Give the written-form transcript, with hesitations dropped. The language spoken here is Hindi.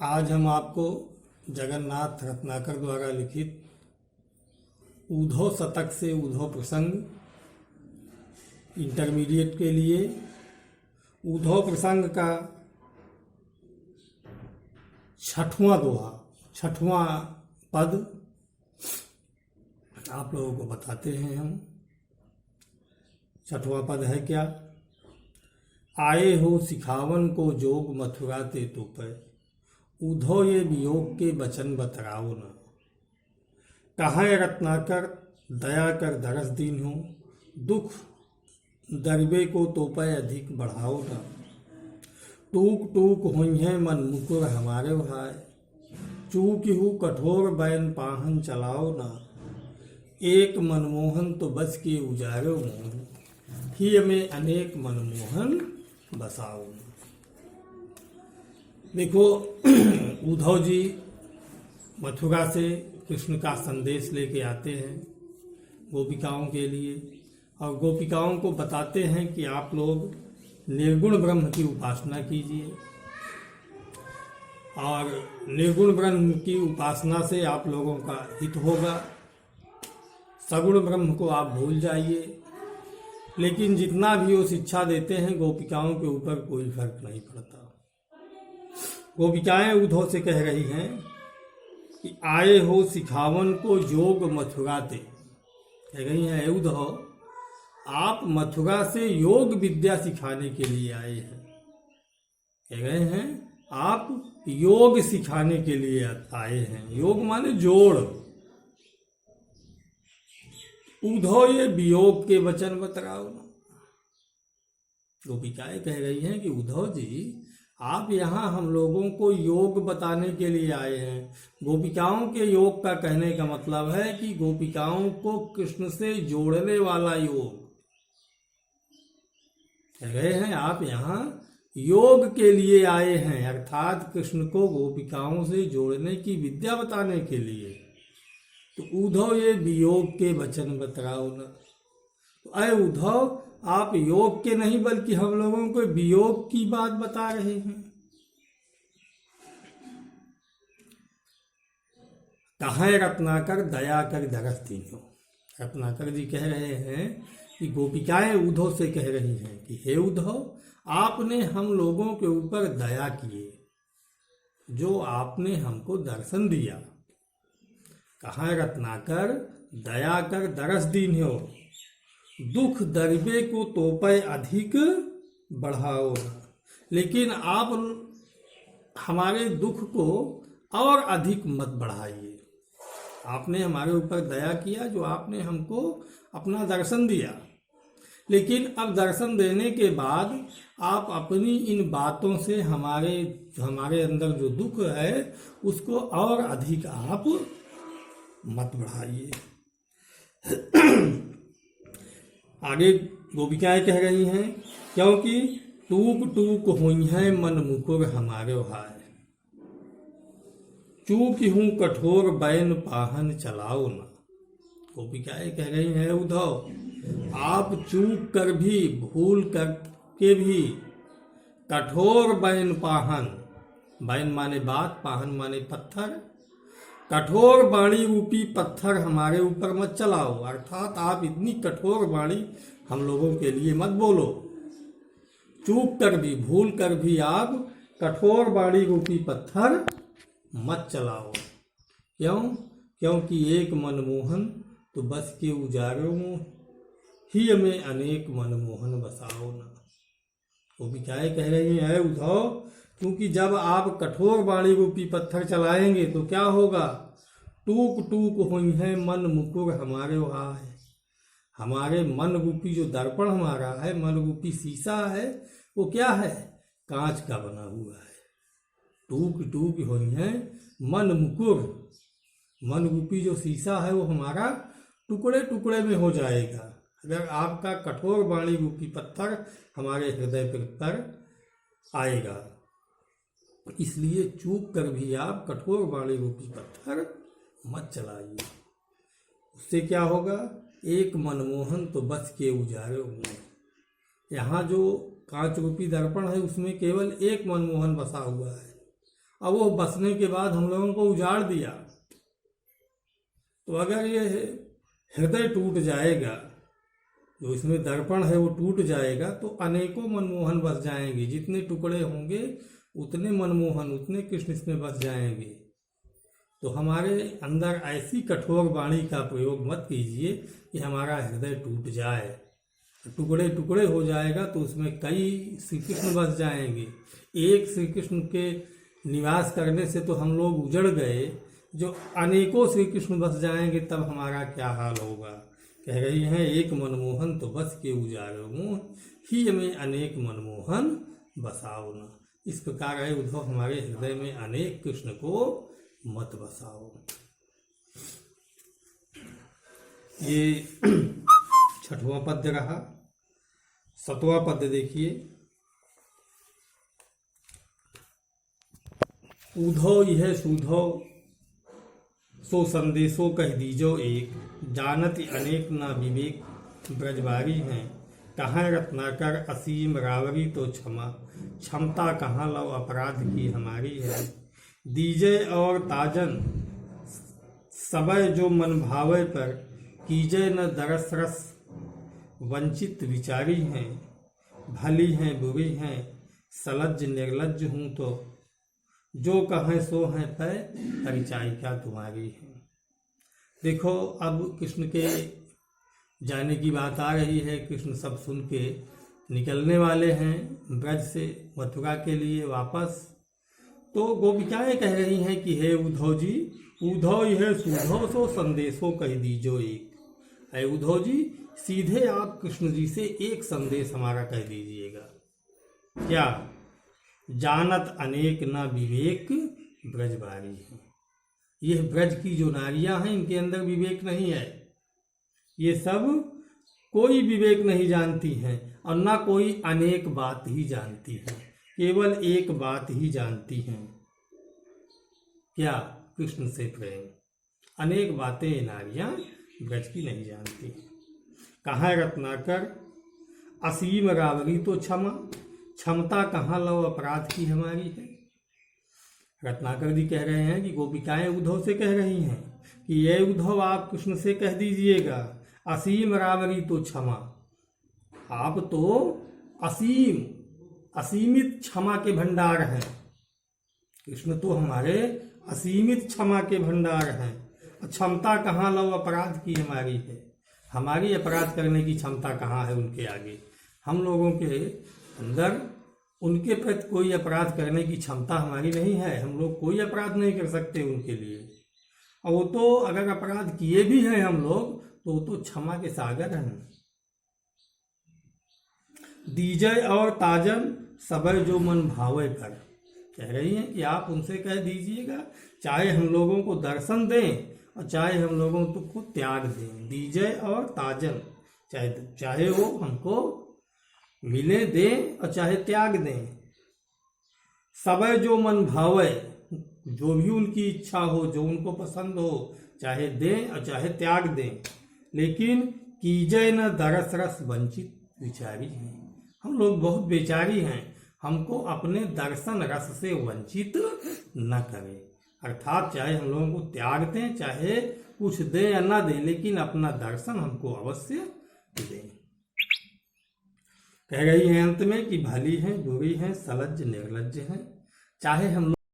आज हम आपको जगन्नाथ रत्नाकर द्वारा लिखित उद्धव शतक से उद्धव प्रसंग इंटरमीडिएट के लिए उद्धव प्रसंग का छठवां पद आप लोगों को बताते हैं हम। छठवां पद है क्या? आए हो सिखावन को जोग मथुरा ते तो पे, उद्धव ये वियोग के बचन बतराओ न। कहाँ रत्नाकर दया कर दरस दीन हो, दुख दरबे को तोपे अधिक बढ़ाओ न। टूक टूक हुई है मन मुकुर हमारे भाई, चूक हूँ कठोर बैन पाहन चलाओ न। एक मनमोहन तो बस के उजारो मोहन, ही में अनेक मनमोहन बसाओ। देखो उद्धव जी मथुरा से कृष्ण का संदेश लेके आते हैं गोपिकाओं के लिए, और गोपिकाओं को बताते हैं कि आप लोग निर्गुण ब्रह्म की उपासना कीजिए, और निर्गुण ब्रह्म की उपासना से आप लोगों का हित होगा। सगुण ब्रह्म को आप भूल जाइए। लेकिन जितना भी वो शिक्षा देते हैं गोपिकाओं के ऊपर कोई फर्क नहीं पड़ता। गोपिकाएं उद्धव से कह रही हैं कि आए हो सिखावन को जोग मथुरा ते, कह रही हैं उद्धव आप मथुरा से योग विद्या सिखाने के लिए आए हैं। कह रहे हैं आप योग सिखाने के लिए आए हैं। योग माने जोड़। उद्धव ये वियोग के वचन बतराओ। गोपिकाएं कह रही हैं कि उद्धव जी आप यहाँ हम लोगों को योग बताने के लिए आए हैं। गोपिकाओं के योग का कहने का मतलब है कि गोपिकाओं को कृष्ण से जोड़ने वाला योग। कह रहे हैं आप यहाँ योग के लिए आए हैं, अर्थात कृष्ण को गोपिकाओं से जोड़ने की विद्या बताने के लिए। तो उद्धव ये वियोग के वचन बतराओ न। तो अय उद्धव आप योग के नहीं बल्कि हम लोगों को वियोग की बात बता रहे हैं। कहाँ रत्नाकर दया कर दरस दीन हो। रत्नाकर जी कह रहे हैं कि गोपिकाएं उद्धव से कह रही हैं कि हे उद्धव आपने हम लोगों के ऊपर दया किए, जो आपने हमको दर्शन दिया। कहाँ रत्नाकर दया कर दरस दीन हो, दुख दरबे को तोपे अधिक बढ़ाओ। लेकिन आप हमारे दुख को और अधिक मत बढ़ाइए। आपने हमारे ऊपर दया किया, जो आपने हमको अपना दर्शन दिया, लेकिन अब दर्शन देने के बाद आप अपनी इन बातों से हमारे अंदर जो दुख है उसको और अधिक आप मत बढ़ाइए। आगे गोपिकाएं कह रही हैं क्योंकि टूक टूक हुई है मन मुकुर हमारे भाई, चूक हूँ कठोर बैन पाहन चलाओ न। गोपिकाएं कह रही हैं उद्धव आप चूक कर भी भूल कर के भी कठोर बैन पाहन, बैन माने बात, पाहन माने पत्थर, कठोर वाणी रूपी पत्थर हमारे ऊपर मत चलाओ। अर्थात आप इतनी कठोर वाणी हम लोगों के लिए मत बोलो। चूक कर भी भूल कर भी आप कठोर वाणी रूपी पत्थर मत चलाओ। क्यों? क्योंकि एक मनमोहन तो बस के उजारों ही में अनेक मनमोहन बसाओ न। गोपिकाएं कह रही हैं उद्धव क्योंकि जब आप कठोर वाणी रूपी पत्थर चलाएंगे तो क्या होगा? टूक टूक हुई है मन मुकुर हमारे वहाँ है। हमारे मन रूपी जो दर्पण हमारा है, मन रूपी शीशा है, वो क्या है? कांच का बना हुआ है। टूक टूक हुई है मन मुकुर, मन रूपी जो शीशा है वो हमारा टुकड़े टुकड़े में हो जाएगा अगर आपका कठोर वाणी रूपी पत्थर हमारे हृदय पर आएगा। इसलिए चूक कर भी आप कठोर वाणी रूपी पत्थर मत चलाइए। उससे क्या होगा? एक मनमोहन तो बस के उजारे होंगे। यहाँ जो कांच रूपी दर्पण है उसमें केवल एक मनमोहन बसा हुआ है, अब वो बसने के बाद हम लोगों को उजाड़ दिया। तो अगर ये हृदय टूट जाएगा, जो इसमें दर्पण है वो टूट जाएगा, तो अनेकों मनमोहन बस जाएंगे। जितने टुकड़े होंगे उतने मनमोहन, उतने कृष्ण इसमें बस जाएंगे। तो हमारे अंदर ऐसी कठोर वाणी का प्रयोग मत कीजिए कि हमारा हृदय टूट जाए। टुकड़े टुकड़े हो जाएगा तो उसमें कई श्री कृष्ण बस जाएंगे। एक श्री कृष्ण के निवास करने से तो हम लोग उजड़ गए, जो अनेकों श्री कृष्ण बस जाएंगे तब हमारा क्या हाल होगा। कह रही हैं एक मनमोहन तो बस के उजारो मोह, ही में अनेक मनमोहन बसाओ न। इस प्रकार है उद्धव, हमारे हृदय में अनेक कृष्ण को मत बसाओ। ये 6वां पद्य रहा। 7वां पद्य देखिए। उधो यह सुधो सो संदेशो कह दीजो एक, जानति अनेक ना विवेक ब्रजबारी हैं। कहाँ रत्नाकर असीम रावरी तो क्षमा, क्षमता कहाँ लव अपराध की हमारी है। दीजे और ताजन सबय जो मन भावे पर, कीजे न दरस रस वंचित विचारी हैं। भली हैं बुरी हैं सलज्ज निर्लज्ज हूँ तो, जो कहें सो हैं पै परिचायिका तुम्हारी है। देखो अब कृष्ण के जाने की बात आ रही है। कृष्ण सब सुन के निकलने वाले हैं ब्रज से मथुरा के लिए वापस। तो गोपिकाएं कह रही हैं कि हे उद्धव जी, उद्धव यह सुधो सो संदेशो कह दीजो एक। है उद्धव जी, सीधे आप कृष्ण जी से एक संदेश हमारा कह दीजिएगा। क्या? जानत अनेक न विवेक ब्रजबारी है। यह ब्रज की जो नारियां हैं इनके अंदर विवेक नहीं है। ये सब कोई विवेक नहीं जानती हैं और ना कोई अनेक बात ही जानती हैं, केवल एक बात ही जानती हैं। क्या? कृष्ण से प्रेम। अनेक बातें ये नारियां ब्रज की नहीं जानती। कहाँ रत्नाकर असीम रावरी तो क्षमा, क्षमता कहाँ लव अपराध की हमारी है। रत्नाकर जी कह रहे हैं कि गोपिकाएं उद्धव से कह रही हैं कि ये उद्धव आप कृष्ण से कह दीजिएगा, असीम रावरी तो क्षमा। आप तो असीम असीमित क्षमा के भंडार हैं। कृष्ण तो हमारे असीमित क्षमा के भंडार हैं। क्षमता कहाँ लव अपराध की हमारी है। हमारी अपराध करने की क्षमता कहाँ है उनके आगे। हम लोगों के अंदर उनके प्रति कोई अपराध करने की क्षमता हमारी नहीं है। हम लोग कोई अपराध नहीं कर सकते उनके लिए। और वो तो अगर अपराध किए भी हैं हम लोग तो वो तो क्षमा के सागर हैं। दीजय और ताजन सबय जो मन भावे कर। कह रही हैं कि आप उनसे कह दीजिएगा, चाहे हम लोगों को दर्शन दें और चाहे हम लोगों को त्याग दें। दीजय और ताजन, चाहे वो हमको मिले दें और चाहे त्याग दें। सबय जो मन भावे, जो भी उनकी इच्छा हो, जो उनको पसंद हो, चाहे दें और चाहे त्याग दें। लेकिन कीजय न दरस रस वंचित विचारी हैं। हम लोग बहुत बेचारी हैं, हमको अपने दर्शन रस से वंचित न करें। अर्थात चाहे हम लोगों को त्याग दें, चाहे कुछ दें या ना दें, लेकिन अपना दर्शन हमको अवश्य दें। कह रही है अंत में कि भली हैं बुरी हैं सलज्ज निर्लज्ज हैं। चाहे हम